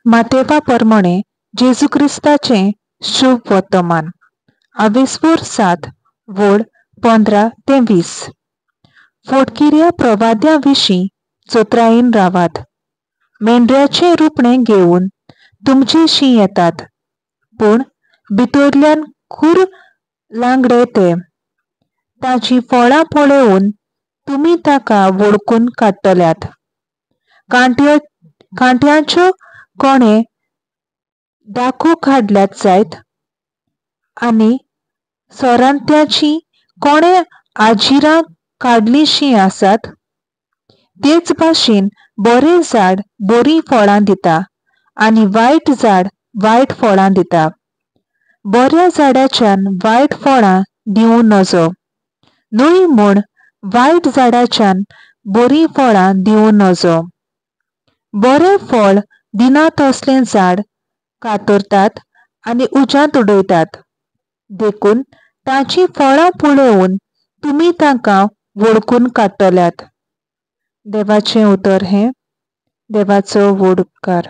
मातेवा प्रमाणे जेजू क्रिस्ताचे शुभ वर्तमान 7 वोड 15 ते 20 फोडकिऱ्या प्रवाद्याविषयी चोत्राईन रावात मेंढऱ्याचे रूपणे घेऊन तुमचेशी येतात, पण भितरल्यान खूर लांगडे ते ताची फळां पळोवन तुम्ही ताका वळखून काडटल्यात. कांट्याच्यो कोणे दाखो काडल्यात जायत आनी सोरांत्याची कोणे आजिरां काडलीशीं आसात, तेच भाशेन बरें झाड बरीं फळां दिता आनी वायट झाड वायट फळां दिता. बऱ्या झाडाच्यान वायट फळां दिवं नजो, न्हय म्हूण वायट झाडाच्यान बरीं फळां दिवं नजो. बरें फळ दिना तसलें झाड कातरतात आनी उज्यांत उडयतात. देखून ताचीं फळां पळोवन तुमी तांकां वळखून काडटल्यात. देवाचें उतर हें. देवाचो व्हड उपकार.